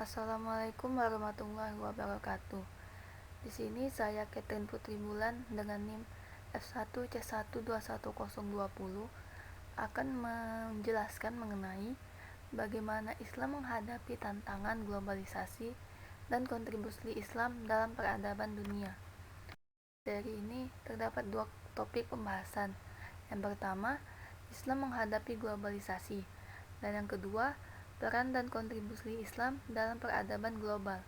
Assalamualaikum warahmatullahi wabarakatuh. Di sini saya Catherine Putri Bulan dengan NIM F1C121020 akan menjelaskan mengenai bagaimana Islam menghadapi tantangan globalisasi dan kontribusi Islam dalam peradaban dunia. Dari ini terdapat dua topik pembahasan. Yang pertama, Islam menghadapi globalisasi, dan yang kedua, peran dan kontribusi Islam dalam peradaban global.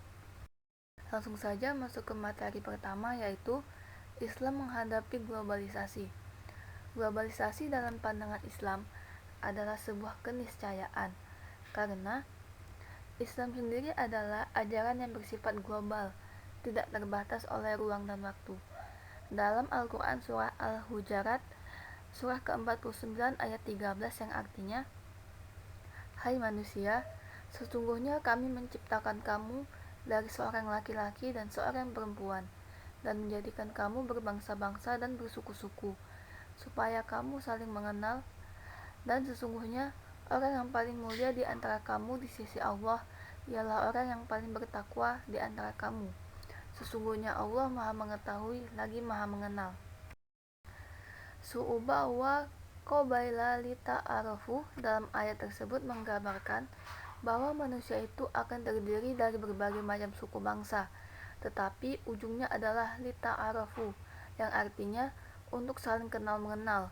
Langsung saja masuk ke materi pertama, yaitu Islam menghadapi globalisasi. Globalisasi dalam pandangan Islam adalah sebuah keniscayaan, karena Islam sendiri adalah ajaran yang bersifat global, tidak terbatas oleh ruang dan waktu. Dalam Al-Quran surah Al-Hujarat, surah ke-49 ayat 13 yang artinya, "Hai manusia, sesungguhnya kami menciptakan kamu dari seorang laki-laki dan seorang perempuan, dan menjadikan kamu berbangsa-bangsa dan bersuku-suku, supaya kamu saling mengenal, dan sesungguhnya orang yang paling mulia di antara kamu di sisi Allah ialah orang yang paling bertakwa di antara kamu. Sesungguhnya Allah Maha Mengetahui lagi Maha Mengenal." Su'uba wa qabaila li ta'arafu dalam ayat tersebut menggambarkan bahwa manusia itu akan terdiri dari berbagai macam suku bangsa, tetapi ujungnya adalah li ta'arafu, yang artinya untuk saling kenal mengenal.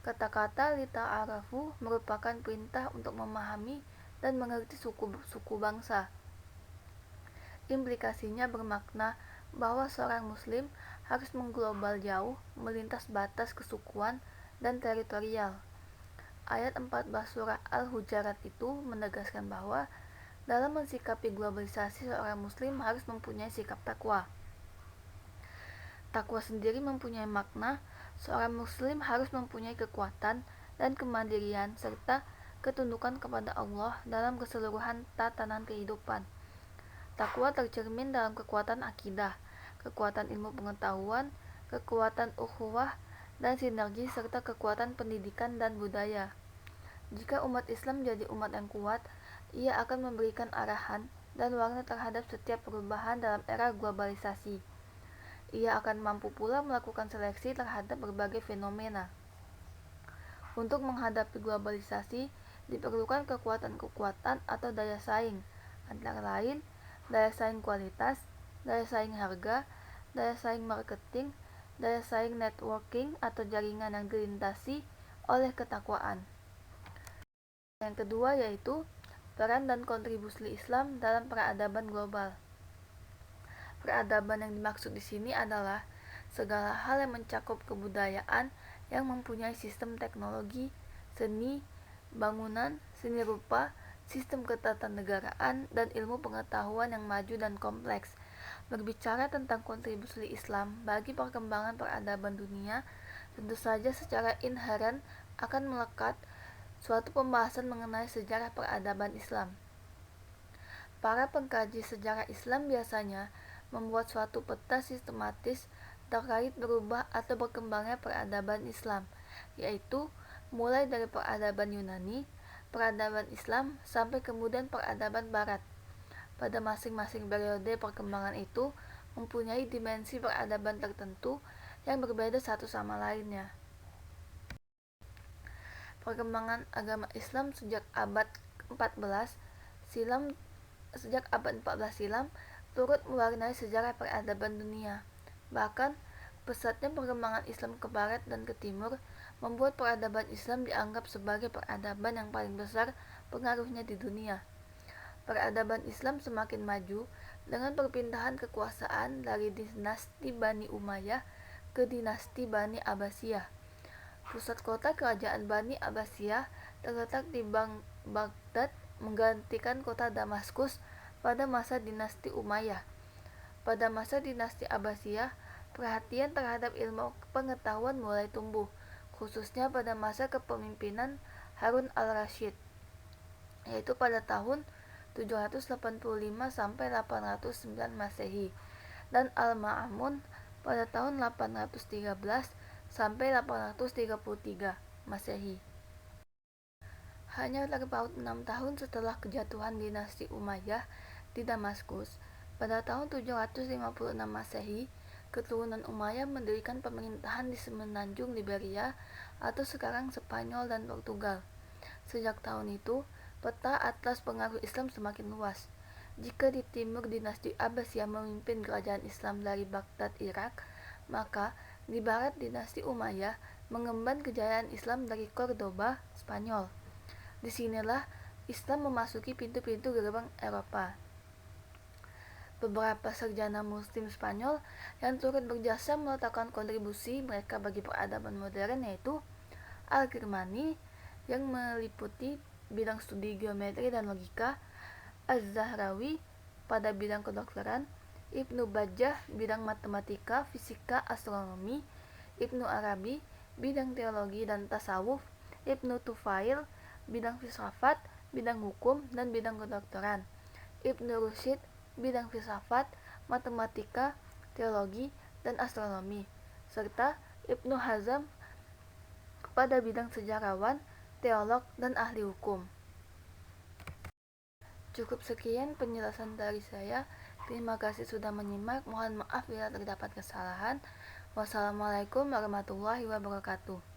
Kata-kata li ta'arafu merupakan perintah untuk memahami dan mengerti suku bangsa. Implikasinya bermakna bahwa seorang muslim harus mengglobal jauh, melintas batas kesukuan dan teritorial. Ayat 14 surah Al-Hujarat itu menegaskan bahwa dalam mensikapi globalisasi, seorang muslim harus mempunyai sikap takwa. Takwa sendiri mempunyai makna seorang muslim harus mempunyai kekuatan dan kemandirian serta ketundukan kepada Allah dalam keseluruhan tatanan kehidupan. Takwa tercermin dalam kekuatan akidah, kekuatan ilmu pengetahuan, kekuatan ukhuwah dan sinergi serta kekuatan pendidikan dan budaya. Jika umat Islam menjadi umat yang kuat, ia akan memberikan arahan dan warna terhadap setiap perubahan dalam era globalisasi. Ia akan mampu pula melakukan seleksi terhadap berbagai fenomena. Untuk menghadapi globalisasi, diperlukan kekuatan-kekuatan atau daya saing, antara lain daya saing kualitas, daya saing harga, daya saing marketing, daya saing networking atau jaringan yang dilintasi oleh ketakwaan. Yang kedua yaitu peran dan kontribusi Islam dalam peradaban global. Peradaban yang dimaksud di sini adalah segala hal yang mencakup kebudayaan yang mempunyai sistem teknologi, seni, bangunan, seni rupa, sistem ketatanegaraan, dan ilmu pengetahuan yang maju dan kompleks. Berbicara tentang kontribusi Islam bagi perkembangan peradaban dunia, tentu saja secara inheren akan melekat suatu pembahasan mengenai sejarah peradaban Islam. Para pengkaji sejarah Islam biasanya membuat suatu peta sistematis terkait berubah atau berkembangnya peradaban Islam, yaitu mulai dari peradaban Yunani, peradaban Islam, sampai kemudian peradaban Barat. Pada masing-masing periode perkembangan itu mempunyai dimensi peradaban tertentu yang berbeda satu sama lainnya. Perkembangan agama Islam sejak abad 14 silam turut mewarnai sejarah peradaban dunia. Bahkan, pesatnya perkembangan Islam ke barat dan ke timur membuat peradaban Islam dianggap sebagai peradaban yang paling besar pengaruhnya di dunia. Peradaban Islam semakin maju dengan perpindahan kekuasaan dari dinasti Bani Umayyah ke dinasti Bani Abbasiyah. Pusat kota kerajaan Bani Abbasiyah terletak di Baghdad, menggantikan kota Damaskus pada masa dinasti Umayyah. Pada masa dinasti Abbasiyah, perhatian terhadap ilmu pengetahuan mulai tumbuh, khususnya pada masa kepemimpinan Harun al-Rasyid, yaitu pada tahun 785 sampai 809 Masehi, dan Al-Ma'mun pada tahun 813 sampai 833 Masehi. Hanya terpaut 6 tahun setelah kejatuhan dinasti Umayyah, Di Damaskus, pada tahun 756 Masehi, keturunan Umayyah mendirikan pemerintahan di semenanjung Liberia atau sekarang Spanyol dan Portugal. Sejak tahun itu, peta atlas pengaruh Islam semakin luas. Jika di timur dinasti Abbasiyah memimpin kerajaan Islam dari Baghdad, Irak, maka di barat dinasti Umayyah mengemban kejayaan Islam dari Cordoba, Spanyol. Disinilah Islam memasuki pintu-pintu gerbang Eropa. Beberapa sarjana muslim Spanyol yang turut berjasa meletakkan kontribusi mereka bagi peradaban modern yaitu Al-Kirmani yang meliputi bidang studi geometri dan logika, Az-Zahrawi pada bidang kedokteran, Ibnu Bajjah bidang matematika, fisika, astronomi, Ibnu Arabi bidang teologi dan tasawuf, Ibnu Tufail bidang filsafat, bidang hukum, dan bidang kedokteran, Ibnu Rusyid bidang filsafat, matematika, teologi, dan astronomi, serta Ibnu Hazm pada bidang sejarawan, teolog, dan ahli hukum. Cukup sekian penjelasan dari saya. Terima kasih sudah menyimak. Mohon maaf bila terdapat kesalahan. Wassalamualaikum warahmatullahi wabarakatuh.